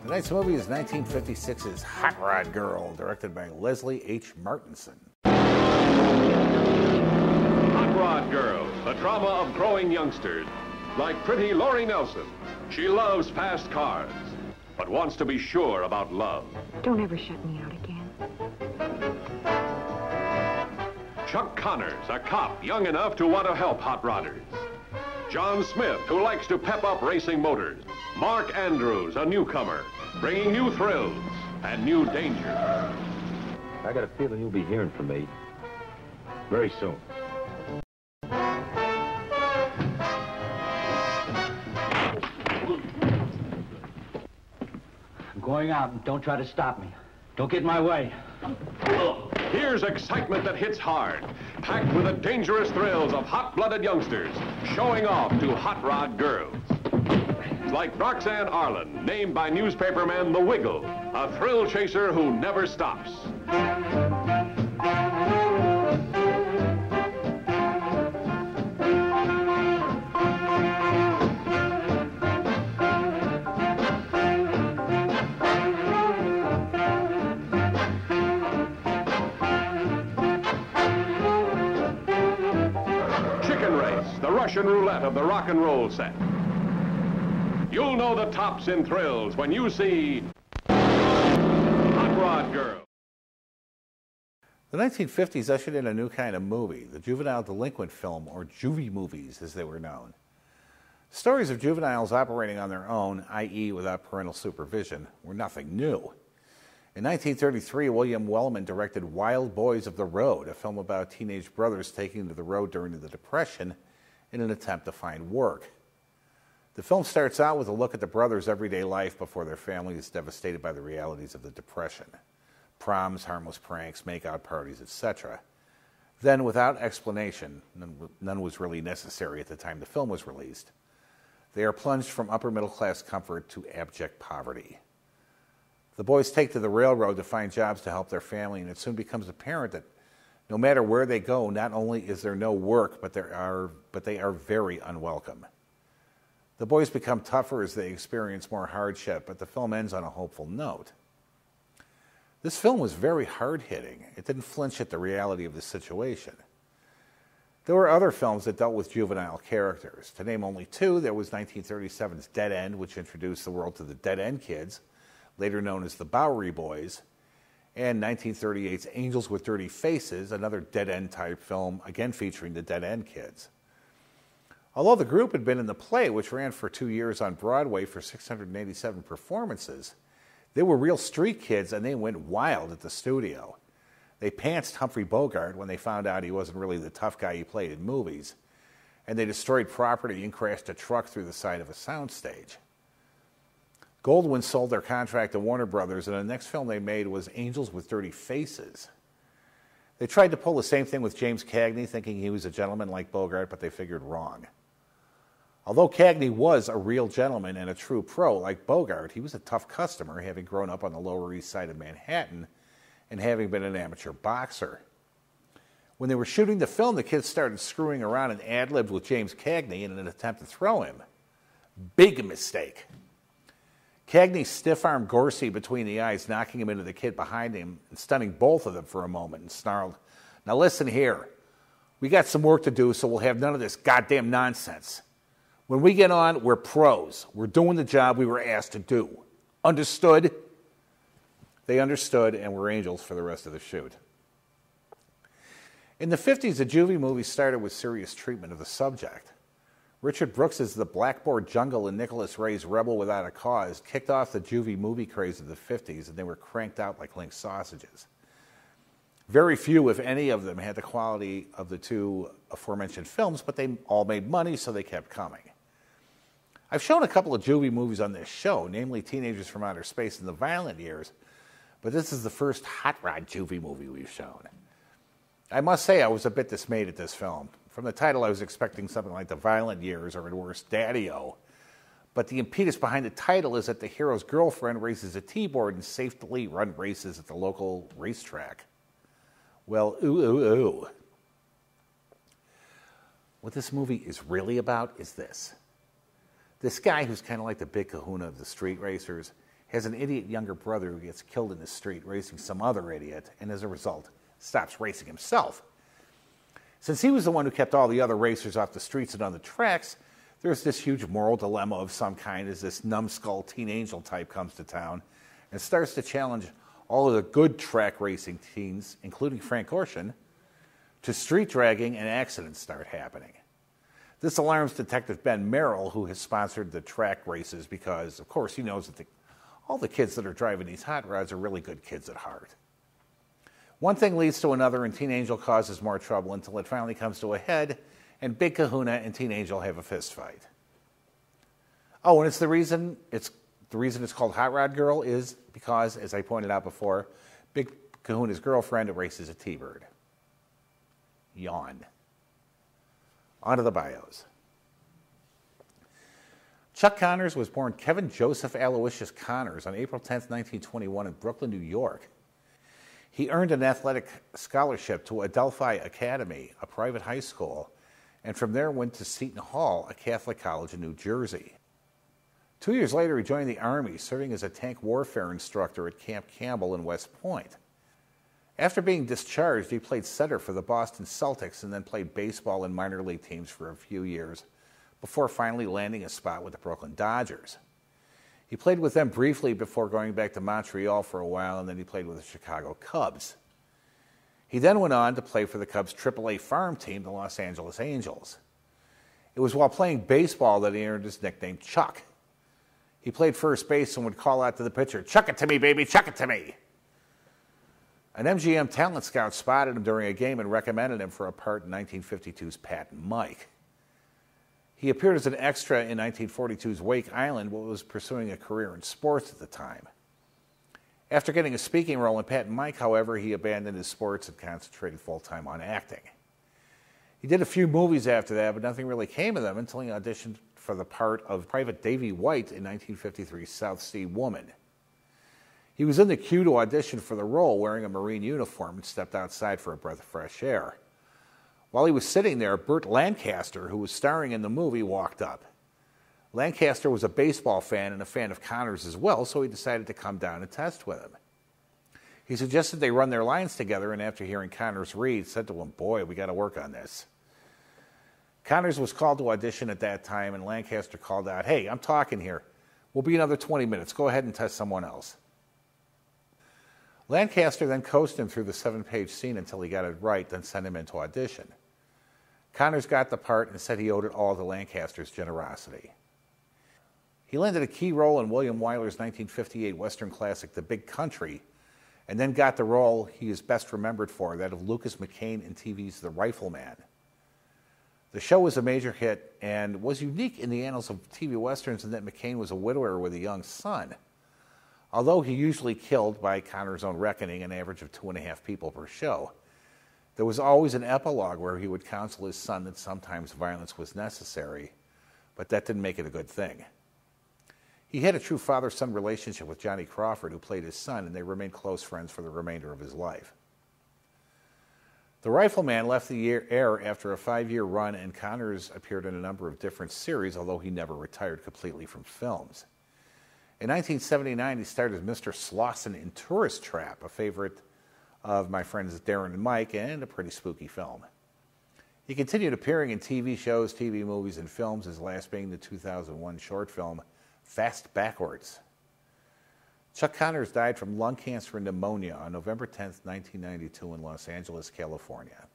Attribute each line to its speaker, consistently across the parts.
Speaker 1: Tonight's movie is 1956's Hot Rod Girl, directed by Leslie H. Martinson.
Speaker 2: Hot Rod Girl, the drama of growing youngsters. Like pretty Lori Nelson, she loves fast cars, but wants to be sure about love.
Speaker 3: Don't ever shut me out again.
Speaker 2: Chuck Connors, a cop young enough to want to help hot rodders. John Smith, who likes to pep up racing motors. Mark Andrews, a newcomer, bringing new thrills and new danger.
Speaker 4: I got a feeling you'll be hearing from me very soon.
Speaker 5: I'm going out, and don't try to stop me. Don't get in my way.
Speaker 2: Here's excitement that hits hard, packed with the dangerous thrills of hot-blooded youngsters, showing off to hot rod girls. Like Roxanne Arlen, named by newspapermen the Wiggle, a thrill chaser who never stops. Chicken Race, the Russian roulette of the rock and roll set. You'll know the tops in thrills when you see Hot Rod Girl.
Speaker 1: The 1950s ushered in a new kind of movie, the juvenile delinquent film, or Juvie movies as they were known. Stories of juveniles operating on their own, i.e. without parental supervision, were nothing new. In 1933, William Wellman directed Wild Boys of the Road, a film about teenage brothers taking to the road during the Depression in an attempt to find work. The film starts out with a look at the brothers' everyday life before their family is devastated by the realities of the Depression. Proms, harmless pranks, make-out parties, etc. Then, without explanation, none was really necessary at the time the film was released, they are plunged from upper-middle-class comfort to abject poverty. The boys take to the railroad to find jobs to help their family, and it soon becomes apparent that no matter where they go, not only is there no work, but they are very unwelcome. The boys become tougher as they experience more hardship, but the film ends on a hopeful note. This film was very hard-hitting. It didn't flinch at the reality of the situation. There were other films that dealt with juvenile characters. To name only two, there was 1937's Dead End, which introduced the world to the Dead End Kids, later known as the Bowery Boys, and 1938's Angels with Dirty Faces, another Dead End type film, again featuring the Dead End Kids. Although the group had been in the play, which ran for 2 years on Broadway for 687 performances, they were real street kids and they went wild at the studio. They pantsed Humphrey Bogart when they found out he wasn't really the tough guy he played in movies, and they destroyed property and crashed a truck through the side of a soundstage. Goldwyn sold their contract to Warner Brothers, and the next film they made was Angels with Dirty Faces. They tried to pull the same thing with James Cagney, thinking he was a gentleman like Bogart, but they figured wrong. Although Cagney was a real gentleman and a true pro like Bogart, he was a tough customer, having grown up on the Lower East Side of Manhattan and having been an amateur boxer. When they were shooting the film, the kids started screwing around and ad-libbed with James Cagney in an attempt to throw him. Big mistake. Cagney stiff-armed Gorsey between the eyes, knocking him into the kid behind him and stunning both of them for a moment, and snarled, "Now listen here. We got some work to do, so we'll have none of this goddamn nonsense. When we get on, we're pros. We're doing the job we were asked to do. Understood?" They understood and were angels for the rest of the shoot. In the 50s, the Juvie movie started with serious treatment of the subject. Richard Brooks's The Blackboard Jungle and Nicholas Ray's Rebel Without a Cause kicked off the Juvie movie craze of the 50s, and they were cranked out like Link sausages. Very few, if any of them, had the quality of the two aforementioned films, but they all made money, so they kept coming. I've shown a couple of Juvie movies on this show, namely Teenagers from Outer Space and The Violent Years, but this is the first hot rod Juvie movie we've shown. I must say I was a bit dismayed at this film. From the title, I was expecting something like The Violent Years or, at worst, Daddy-O. But the impetus behind the title is that the hero's girlfriend races a T-board and safely run races at the local racetrack. Well, ooh. What this movie is really about is this. This guy, who's kind of like the big kahuna of the street racers, has an idiot younger brother who gets killed in the street racing some other idiot, and as a result, stops racing himself. Since he was the one who kept all the other racers off the streets and on the tracks, there's this huge moral dilemma of some kind as this numbskull teen angel type comes to town and starts to challenge all of the good track racing teens, including Frank Ocean, to street dragging, and accidents start happening. This alarms Detective Ben Merrill, who has sponsored the track races because, of course, he knows that all the kids that are driving these hot rods are really good kids at heart. One thing leads to another, and Teen Angel causes more trouble until it finally comes to a head, and Big Kahuna and Teen Angel have a fist fight. Oh, and the reason it's called Hot Rod Girl is because, as I pointed out before, Big Kahuna's girlfriend races a T-bird. Yawn. On to the bios. Chuck Connors was born Kevin Joseph Aloysius Connors on April 10, 1921 in Brooklyn, New York. He earned an athletic scholarship to Adelphi Academy, a private high school, and from there went to Seton Hall, a Catholic college in New Jersey. 2 years later, he joined the Army, serving as a tank warfare instructor at Camp Campbell in West Point. After being discharged, he played center for the Boston Celtics and then played baseball in minor league teams for a few years, before finally landing a spot with the Brooklyn Dodgers. He played with them briefly before going back to Montreal for a while, and then he played with the Chicago Cubs. He then went on to play for the Cubs' AAA farm team, the Los Angeles Angels. It was while playing baseball that he earned his nickname Chuck. He played first base and would call out to the pitcher, "Chuck it to me, baby, chuck it to me." An MGM talent scout spotted him during a game and recommended him for a part in 1952's Pat and Mike. He appeared as an extra in 1942's Wake Island, but was pursuing a career in sports at the time. After getting a speaking role in Pat and Mike, however, he abandoned his sports and concentrated full-time on acting. He did a few movies after that, but nothing really came of them until he auditioned for the part of Private Davy White in 1953's South Sea Woman. He was in the queue to audition for the role wearing a Marine uniform and stepped outside for a breath of fresh air. While he was sitting there, Burt Lancaster, who was starring in the movie, walked up. Lancaster was a baseball fan and a fan of Connors as well, so he decided to come down and test with him. He suggested they run their lines together, and after hearing Connors read, said to him, "Boy, we got to work on this." Connors was called to audition at that time, and Lancaster called out, "Hey, I'm talking here. We'll be another 20 minutes. Go ahead and test someone else." Lancaster then coached him through the 7-page scene until he got it right, then sent him in to audition. Connors got the part and said he owed it all to Lancaster's generosity. He landed a key role in William Wyler's 1958 Western classic, The Big Country, and then got the role he is best remembered for, that of Lucas McCain in TV's The Rifleman. The show was a major hit and was unique in the annals of TV Westerns in that McCain was a widower with a young son. Although he usually killed, by Connors' own reckoning, an average of 2.5 people per show, there was always an epilogue where he would counsel his son that sometimes violence was necessary, but that didn't make it a good thing. He had a true father-son relationship with Johnny Crawford, who played his son, and they remained close friends for the remainder of his life. The Rifleman left the air after a 5-year run, and Connors appeared in a number of different series, although he never retired completely from films. In 1979, he starred as Mr. Slauson in Tourist Trap, a favorite of my friends Darren and Mike, and a pretty spooky film. He continued appearing in TV shows, TV movies, and films, his last being the 2001 short film Fast Backwards. Chuck Connors died from lung cancer and pneumonia on November 10, 1992 in Los Angeles, California.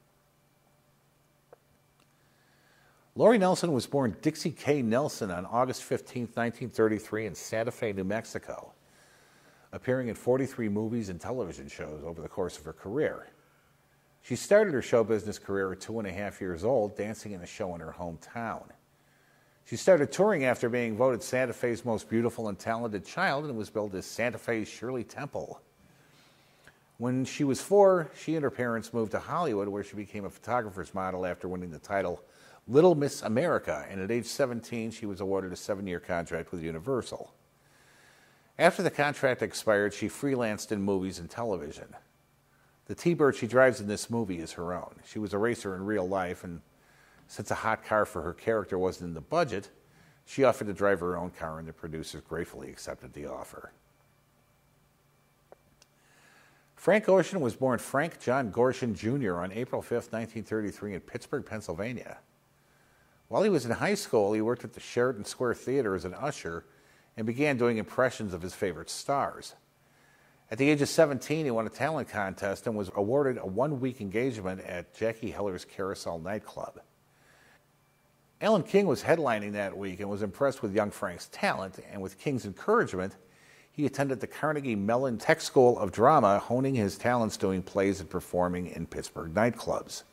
Speaker 1: Lori Nelson was born Dixie K. Nelson on August 15, 1933 in Santa Fe, New Mexico, appearing in 43 movies and television shows over the course of her career. She started her show business career at 2.5 years old, dancing in a show in her hometown. She started touring after being voted Santa Fe's most beautiful and talented child and was billed as Santa Fe's Shirley Temple. When she was 4, she and her parents moved to Hollywood, where she became a photographer's model after winning the title Little Miss America, and at age 17, she was awarded a 7-year contract with Universal. After the contract expired, she freelanced in movies and television. The T-Bird she drives in this movie is her own. She was a racer in real life, and since a hot car for her character wasn't in the budget, she offered to drive her own car, and the producers gratefully accepted the offer. Frank Gorshin was born Frank John Gorshin Jr. on April 5, 1933 in Pittsburgh, Pennsylvania. While he was in high school, he worked at the Sheraton Square Theater as an usher and began doing impressions of his favorite stars. At the age of 17, he won a talent contest and was awarded a 1-week engagement at Jackie Heller's Carousel nightclub. Alan King was headlining that week and was impressed with young Frank's talent, and with King's encouragement, he attended the Carnegie Mellon Tech School of Drama, honing his talents doing plays and performing in Pittsburgh nightclubs.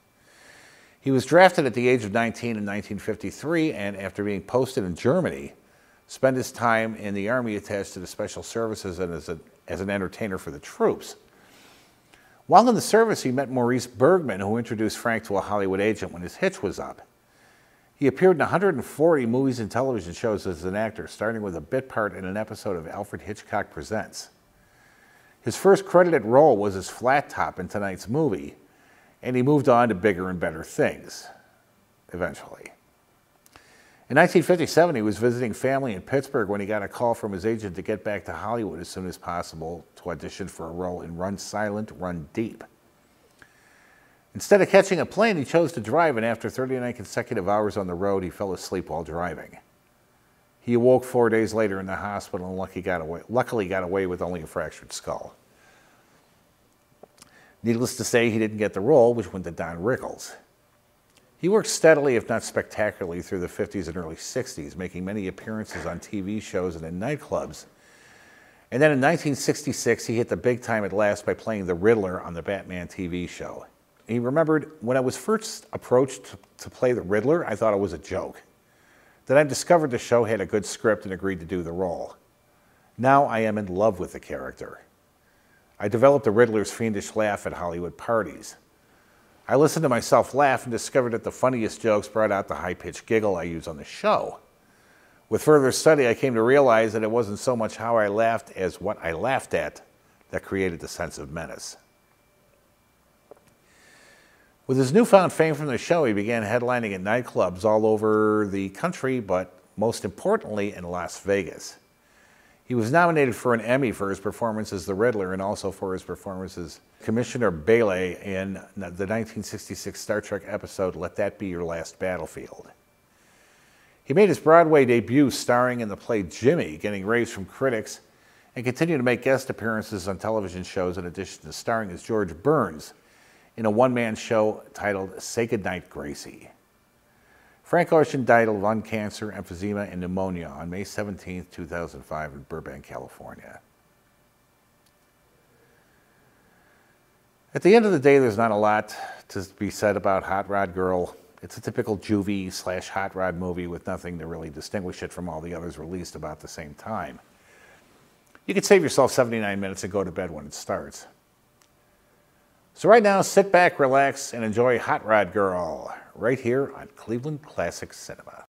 Speaker 1: He was drafted at the age of 19 in 1953, and after being posted in Germany, spent his time in the Army attached to the Special Services and as an entertainer for the troops. While in the service, he met Maurice Bergman, who introduced Frank to a Hollywood agent when his hitch was up. He appeared in 140 movies and television shows as an actor, starting with a bit part in an episode of Alfred Hitchcock Presents. His first credited role was as Flat Top in tonight's movie, and he moved on to bigger and better things, eventually. In 1957, he was visiting family in Pittsburgh when he got a call from his agent to get back to Hollywood as soon as possible to audition for a role in Run Silent, Run Deep. Instead of catching a plane, he chose to drive, and after 39 consecutive hours on the road, he fell asleep while driving. He awoke 4 days later in the hospital and luckily got away with only a fractured skull. Needless to say, he didn't get the role, which went to Don Rickles. He worked steadily, if not spectacularly, through the 50s and early 60s, making many appearances on TV shows and in nightclubs. And then in 1966, he hit the big time at last by playing the Riddler on the Batman TV show. He remembered, when I was first approached to play the Riddler, I thought it was a joke. Then I discovered the show had a good script and agreed to do the role. Now I am in love with the character. I developed the Riddler's fiendish laugh at Hollywood parties. I listened to myself laugh and discovered that the funniest jokes brought out the high-pitched giggle I use on the show. With further study, I came to realize that it wasn't so much how I laughed as what I laughed at that created the sense of menace. With his newfound fame from the show, he began headlining at nightclubs all over the country, but most importantly in Las Vegas. He was nominated for an Emmy for his performance as the Riddler and also for his performance as Commissioner Bailey in the 1966 Star Trek episode, Let That Be Your Last Battlefield. He made his Broadway debut starring in the play Jimmy, getting raves from critics, and continued to make guest appearances on television shows in addition to starring as George Burns in a one-man show titled Say Goodnight, Gracie. Frank Gorshin died of lung cancer, emphysema, and pneumonia on May 17, 2005 in Burbank, California. At the end of the day, there's not a lot to be said about Hot Rod Girl. It's a typical Juvie/Hot Rod movie with nothing to really distinguish it from all the others released about the same time. You could save yourself 79 minutes and go to bed when it starts. So right now, sit back, relax, and enjoy Hot Rod Girl right here on Cleveland Classic Cinema.